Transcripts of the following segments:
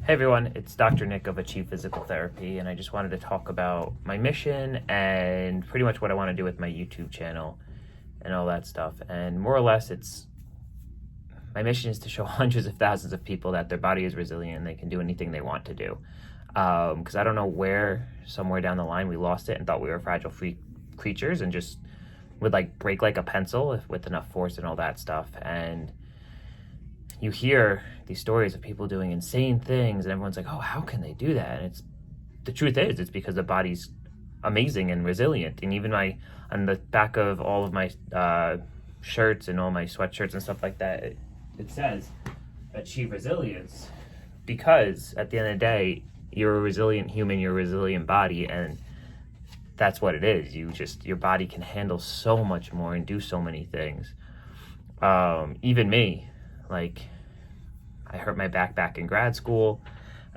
Hey everyone, it's Dr. Nick of Achieve Physical Therapy, and I just wanted to talk about my mission and pretty much what I want to do with my YouTube channel and all that stuff. And more or less, my mission is to show hundreds of thousands of people that their body is resilient and they can do anything they want to do. Because I don't know where, somewhere down the line, we lost it and thought we were fragile free creatures and just would like break like a pencil with enough force and all that stuff. And you hear these stories of people doing insane things and everyone's like, oh, how can they do that? And the truth is, it's because the body's amazing and resilient. And even on the back of all of my shirts and all my sweatshirts and stuff like that, it says achieve resilience, because at the end of the day, you're a resilient human, you're a resilient body, and that's what it is. Your body can handle so much more and do so many things. Even me, like, I hurt my back in grad school,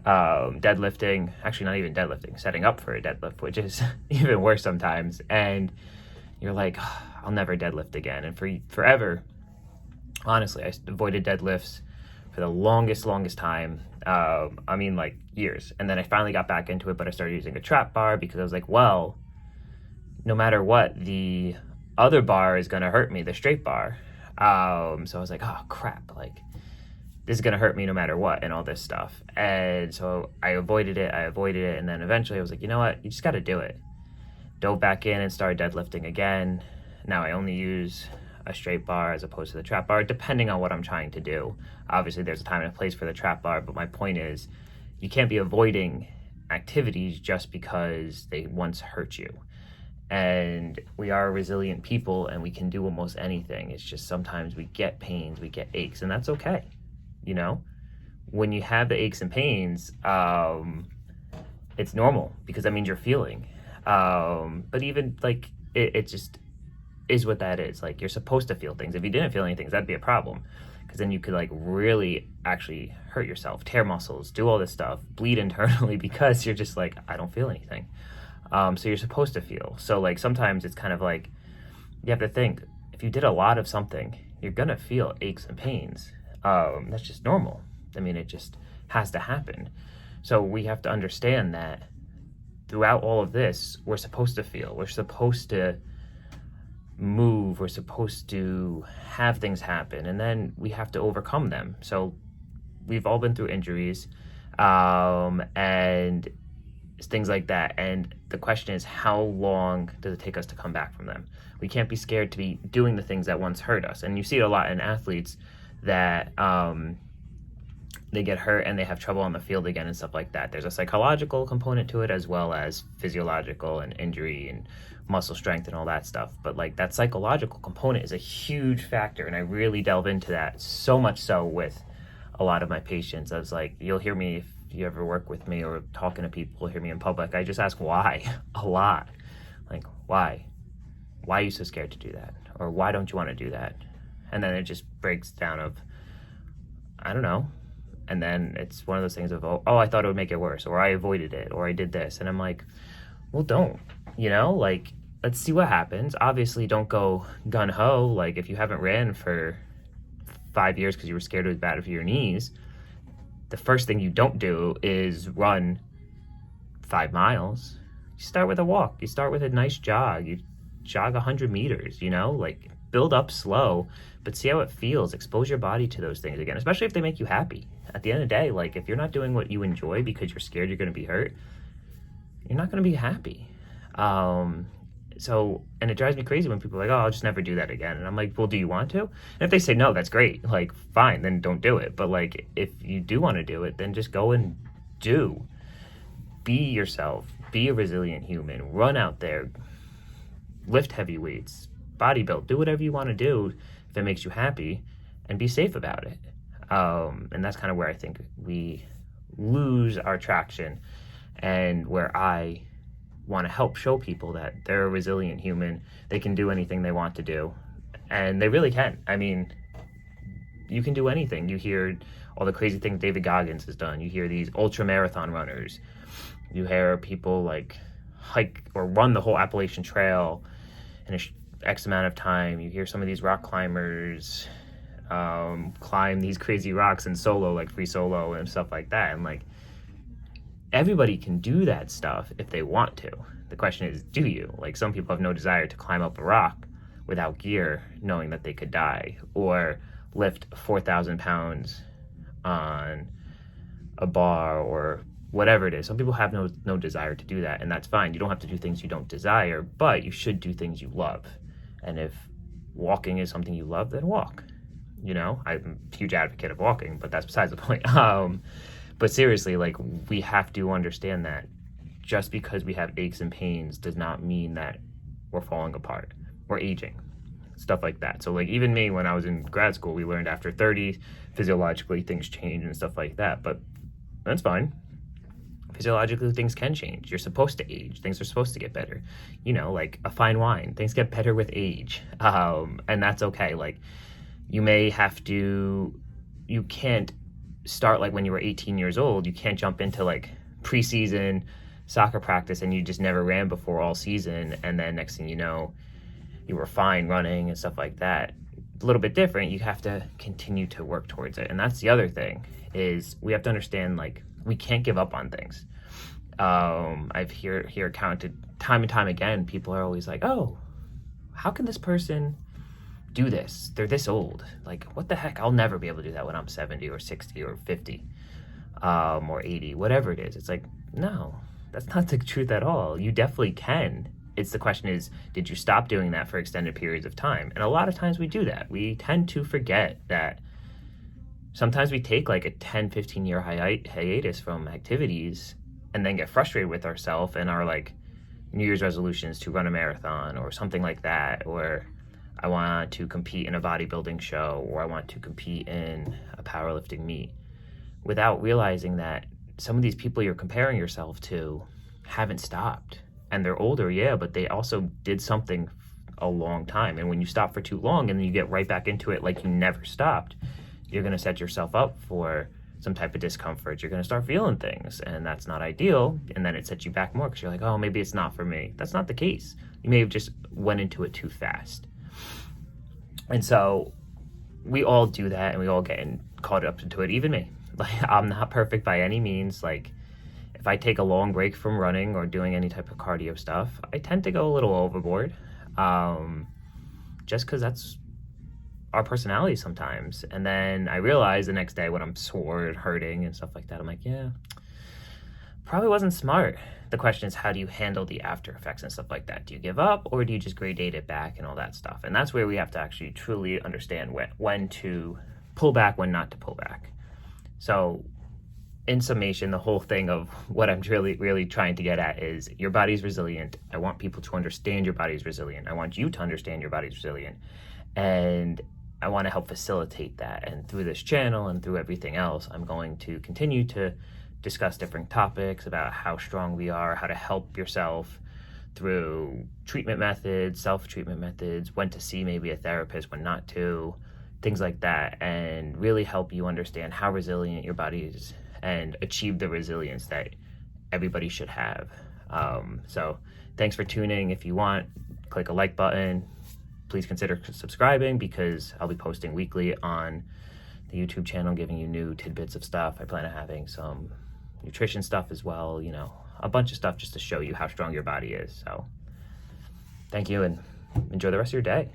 deadlifting, actually not even deadlifting, setting up for a deadlift, which is even worse sometimes. And you're like, oh, I'll never deadlift again. And forever, honestly, I avoided deadlifts for the longest time. Like years. And then I finally got back into it, but I started using a trap bar because I was like, well, no matter what, the other bar is going to hurt me, the straight bar. So I was like, oh crap, like this is going to hurt me no matter what and all this stuff. And so I avoided it. And then eventually I was like, you know what? You just got to do it. Dove back in and started deadlifting again. Now I only use a straight bar as opposed to the trap bar, depending on what I'm trying to do. Obviously there's a time and a place for the trap bar, but my point is you can't be avoiding activities just because they once hurt you. And we are resilient people and we can do almost anything. It's just sometimes we get pains, we get aches, and that's okay. You know, when you have the aches and pains, it's normal because that means you're feeling. But even like it just is what that is. Like, you're supposed to feel things. If you didn't feel anything, that'd be a problem, because then you could like really actually hurt yourself, tear muscles, do all this stuff, bleed internally because you're just like, I don't feel anything. So you're supposed to feel. So like sometimes it's kind of like you have to think, if you did a lot of something, you're gonna feel aches and pains. That's just normal. I mean, it just has to happen. So we have to understand that throughout all of this, we're supposed to feel, we're supposed to move, we're supposed to have things happen, and then we have to overcome them. So we've all been through injuries, and things like that. And the question is, how long does it take us to come back from them? We can't be scared to be doing the things that once hurt us. And you see it a lot in athletes that they get hurt and they have trouble on the field again and stuff like that. There's a psychological component to it as well as physiological and injury and muscle strength and all that stuff. But like that psychological component is a huge factor, and I really delve into that, so much so with a lot of my patients. I was like, you'll hear me, if you ever work with me or talking to people, hear me in public, I just ask why a lot. Like, why are you so scared to do that? Or why don't you want to do that? And then it just breaks down of, I don't know. And then it's one of those things of, oh, I thought it would make it worse, or I avoided it, or I did this. And I'm like, well, don't, like, let's see what happens. Obviously don't go gun ho. Like, if you haven't ran for 5 years because you were scared it was bad for your knees, the first thing you don't do is run 5 miles. You start with a walk. You start with a nice jog. You jog 100 meters, like build up slow, but see how it feels. Expose your body to those things again, especially if they make you happy. At the end of the day, like, if you're not doing what you enjoy because you're scared you're going to be hurt, you're not going to be happy. And it drives me crazy when people are like, oh, I'll just never do that again. And I'm like, well, do you want to? And if they say no, that's great. Like, fine, then don't do it. But like, if you do want to do it, then just go and do. Be yourself. Be a resilient human. Run out there. Lift heavy weights. Bodybuild. Do whatever you want to do if it makes you happy, and be safe about it. And that's kind of where I think we lose our traction, and where I want to help show people that they're a resilient human. They can do anything they want to do, and they really can. I mean, you can do anything. You hear all the crazy things David Goggins has done. You hear these ultra marathon runners. You hear people like hike or run the whole Appalachian Trail in X amount of time. You hear some of these rock climbers, climb these crazy rocks and solo, like free solo and stuff like that. And like, everybody can do that stuff if they want to. The question is, do you? Like, some people have no desire to climb up a rock without gear, knowing that they could die, or lift 4,000 pounds on a bar or whatever it is. Some people have no desire to do that, and that's fine. You don't have to do things you don't desire, but you should do things you love. And if walking is something you love, then walk. You know, I'm a huge advocate of walking, but that's besides the point. But seriously, like, we have to understand that just because we have aches and pains does not mean that we're falling apart or aging, stuff like that. So like, even me, when I was in grad school, we learned after 30, physiologically things change and stuff like that, but that's fine. Physiologically, things can change. You're supposed to age. Things are supposed to get better. You know, like a fine wine, things get better with age. And that's okay. Like, you can't start like when you were 18 years old. You can't jump into like preseason soccer practice and you just never ran before all season, and then next thing you know, you were fine running and stuff like that. A little bit different. You have to continue to work towards it. And that's the other thing, is we have to understand, like, we can't give up on things. I've hear counted time and time again, people are always like, oh, how can this person do this? They're this old. Like, what the heck? I'll never be able to do that when I'm 70 or 60 or 50 or 80, whatever it is. It's like, no, that's not the truth at all. You definitely can. It's the question is, did you stop doing that for extended periods of time? And a lot of times we do that. We tend to forget that sometimes we take like a 10, 15-year hiatus from activities and then get frustrated with ourselves and our like New Year's resolutions to run a marathon or something like that, or I want to compete in a bodybuilding show, or I want to compete in a powerlifting meet, without realizing that some of these people you're comparing yourself to haven't stopped. And they're older, yeah, but they also did something a long time. And when you stop for too long and then you get right back into it like you never stopped, you're going to set yourself up for some type of discomfort. You're going to start feeling things, and that's not ideal. And then it sets you back more because you're like, oh, maybe it's not for me. That's not the case. You may have just went into it too fast. And so we all do that, and we all get caught up into it, even me. Like, I'm not perfect by any means. Like, if I take a long break from running or doing any type of cardio stuff, I tend to go a little overboard, just because that's our personality sometimes. And then I realize the next day when I'm sore and hurting and stuff like that, I'm like, yeah, probably wasn't smart. The question is, how do you handle the after effects and stuff like that? Do you give up, or do you just gradate it back and all that stuff? And that's where we have to actually truly understand when to pull back, when not to pull back. So in summation, the whole thing of what I'm really trying to get at is your body's resilient. I want people to understand your body's resilient. I want you to understand your body's resilient. And I want to help facilitate that. And through this channel and through everything else, I'm going to continue to discuss different topics about how strong we are, how to help yourself through treatment methods, self-treatment methods, when to see maybe a therapist, when not to, things like that, and really help you understand how resilient your body is and achieve the resilience that everybody should have. So thanks for tuning. If you want, click a like button. Please consider subscribing, because I'll be posting weekly on the YouTube channel, giving you new tidbits of stuff. I plan on having some nutrition stuff as well, you know, a bunch of stuff just to show you how strong your body is. So thank you, and enjoy the rest of your day.